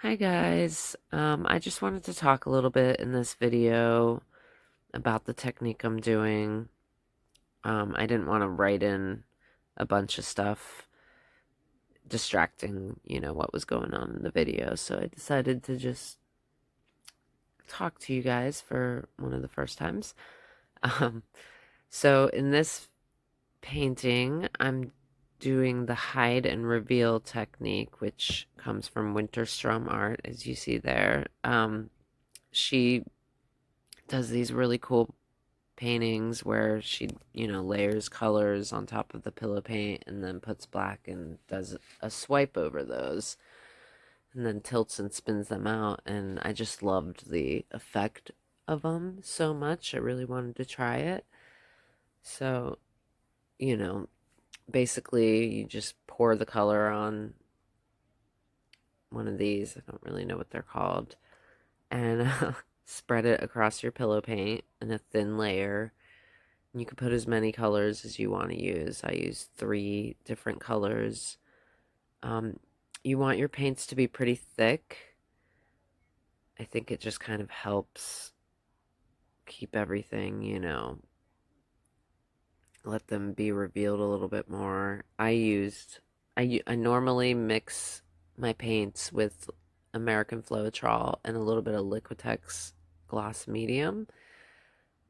Hi guys, I just wanted to talk a little bit in this video about the technique I'm doing. I didn't want to write in a bunch of stuff distracting, what was going on in the video, so I decided to just talk to you guys for one of the first times. Um, so in this painting, I'm doing the hide and reveal technique, which comes from WinterStromArt, as you see there. She does these really cool paintings where she, layers colors on top of the pillow paint and then puts black and does a swipe over those and then tilts and spins them out. And I just loved the effect of them so much. I really wanted to try it. So, you know, basically you just pour the color on one of these. I don't really know what they're called. And spread it across your pillow paint in a thin layer. You can put as many colors as you want to use. I use 3 different colors. Um, you want your paints to be pretty thick. I think it just kind of helps keep everything, let them be revealed a little bit more. I normally mix my paints with American Floetral and a little bit of Liquitex Gloss Medium.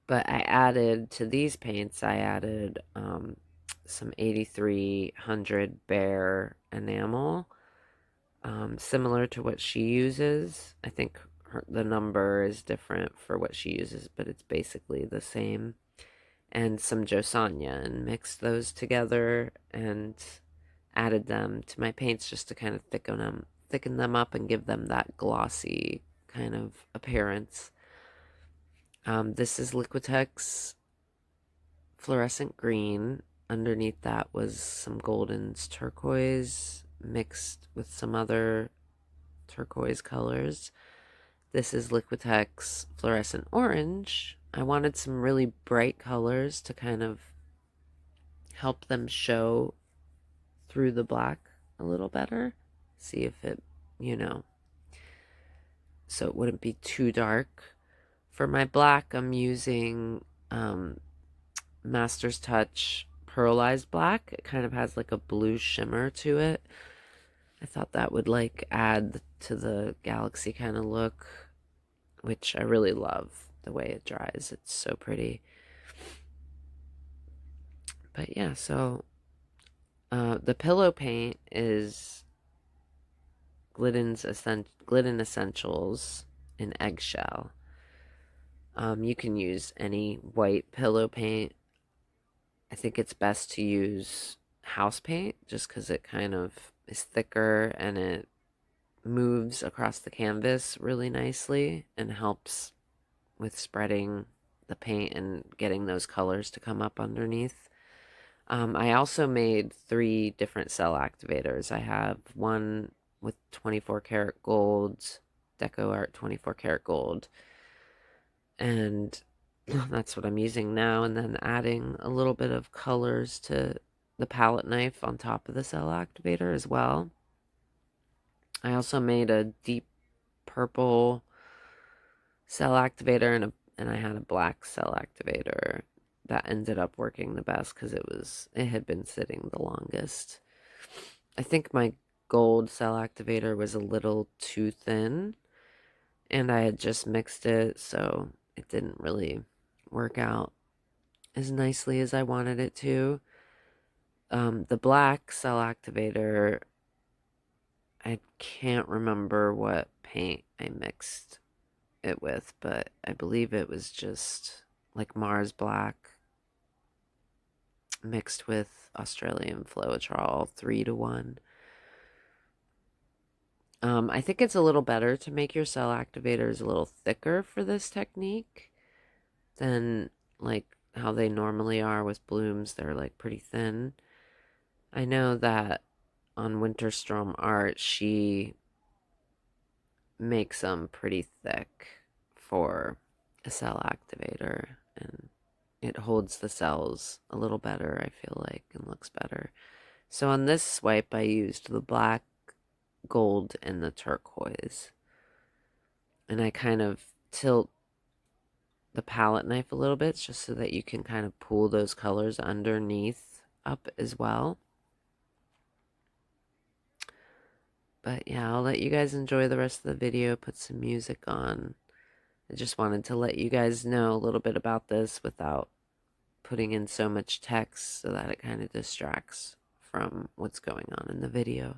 But I added to these paints, I added some 8300 Behr Enamel, similar to what she uses. I think the number is different for what she uses, but it's basically the same. And some Josanja, and mixed those together and added them to my paints just to kind of thicken them up and give them that glossy kind of appearance. This is Liquitex Fluorescent Green. Underneath that was some Goldens Turquoise mixed with some other turquoise colors. This is Liquitex Fluorescent Orange. I wanted some really bright colors to kind of help them show through the black a little better. See if it, you know, so it wouldn't be too dark. For my black, I'm using Master's Touch Pearlized Black. It kind of has like a blue shimmer to it. I thought that would like add to the galaxy kind of look, which I really love the way it dries. It's so pretty. But yeah, so the pillow paint is Glidden Essentials in eggshell. You can use any white pillow paint. I think it's best to use house paint just because it kind of is thicker and it moves across the canvas really nicely and helps with spreading the paint and getting those colors to come up underneath. I also made 3 different cell activators. I have one with 24 karat gold, Deco Art 24 karat gold, and that's what I'm using now, and then adding a little bit of colors to the palette knife on top of the cell activator as well. I also made a deep purple cell activator and I had a black cell activator that ended up working the best because it had been sitting the longest. I think my gold cell activator was a little too thin and I had just mixed it, so it didn't really work out as nicely as I wanted it to. The black cell activator, I can't remember what paint I mixed it with, but I believe it was just like Mars Black mixed with Australian Floetral 3-to-1. I think it's a little better to make your cell activators a little thicker for this technique than like how they normally are with blooms. They're like pretty thin. I know that on WinterStromArt, she makes them pretty thick for a cell activator, and it holds the cells a little better, I feel like, and looks better. So on this swipe, I used the black gold and the turquoise. And I kind of tilt the palette knife a little bit just so that you can kind of pull those colors underneath up as well. But yeah, I'll let you guys enjoy the rest of the video, put some music on. I just wanted to let you guys know a little bit about this without putting in so much text so that it kind of distracts from what's going on in the video.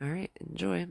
Alright, enjoy.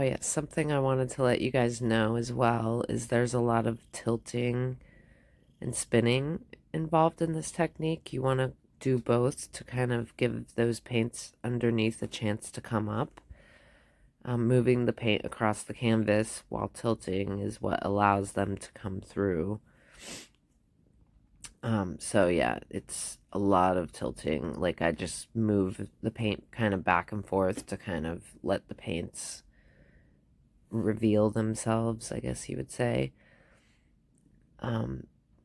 yeah, something I wanted to let you guys know as well is there's a lot of tilting and spinning involved in this technique. You want to do both to kind of give those paints underneath a chance to come up. Moving the paint across the canvas while tilting is what allows them to come through. So yeah, it's a lot of tilting. Like I just move the paint kind of back and forth to kind of let the paints reveal themselves, I guess you would say.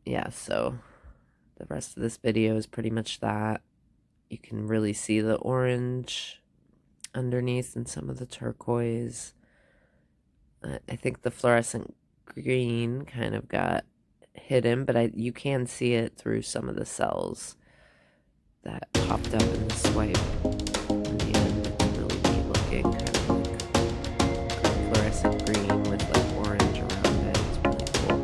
Yeah, so the rest of this video is pretty much that. You can really see the orange underneath and some of the turquoise. I think the fluorescent green kind of got hidden, but you can see it through some of the cells that popped up in the swipe. In the end, it's really neat looking, kind of like fluorescent green with like orange around it. It's really cool.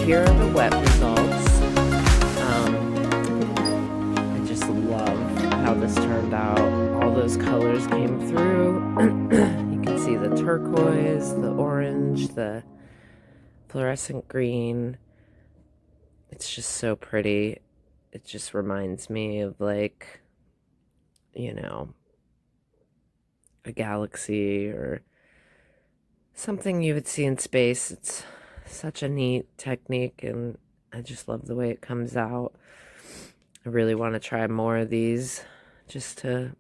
Here are the wet results. I just love how this turned out. All those colors came through. You can see the turquoise, the orange, the fluorescent green. It's just so pretty. It just reminds me of, like, you know, a galaxy or something you would see in space. It's such a neat technique, and I just love the way it comes out. I really want to try more of these just to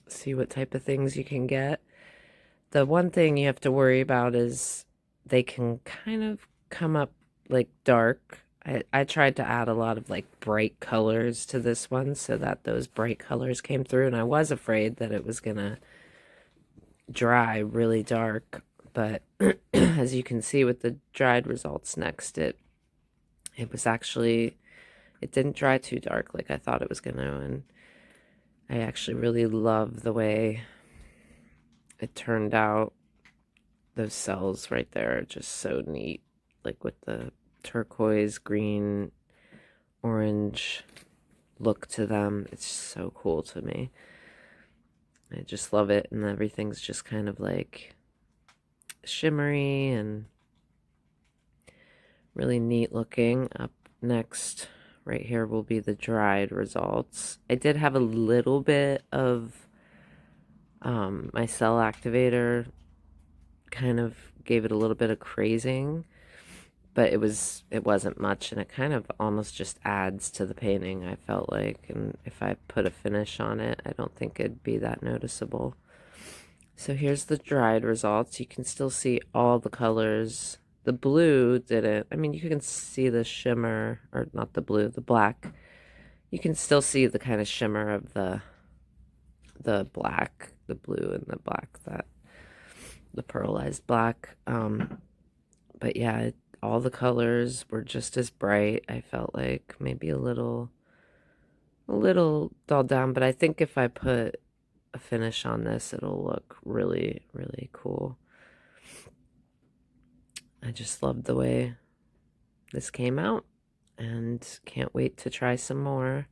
see what type of things you can get. The one thing you have to worry about is they can kind of come up like dark. I tried to add a lot of like bright colors to this one so that those bright colors came through, and I was afraid that it was gonna dry really dark, but as you can see with the dried results next, it was actually, it didn't dry too dark like I thought it was gonna, and I actually really love the way it turned out. Those cells right there are just so neat, like with the turquoise, green, orange look to them. It's so cool to me. I just love it, and everything's just kind of like shimmery and really neat looking. Up next right here will be the dried results. I did have a little bit of my cell activator, kind of gave it a little bit of crazing, but it wasn't much, and it kind of almost just adds to the painting, I felt like. And if I put a finish on it, I don't think it'd be that noticeable. So here's the dried results. You can still see all the colors. The blue didn't. I mean, you can see the shimmer, or not the blue, the black. You can still see the kind of shimmer of the black, the blue and the black, that the pearlized black. But yeah, all the colors were just as bright. I felt like maybe a little dulled down, but I think if I put a finish on this, it'll look really, really cool. I just love the way this came out. and can't wait to try some more.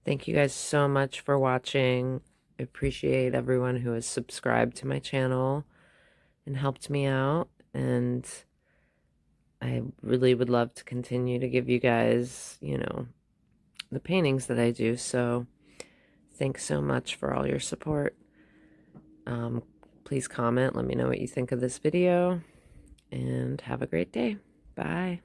Thank you guys so much for watching. I appreciate everyone who has subscribed to my channel and helped me out, and I really would love to continue to give you guys, you know, the paintings that I do. So thanks so much for all your support. Please comment, let me know what you think of this video, and have a great day. Bye.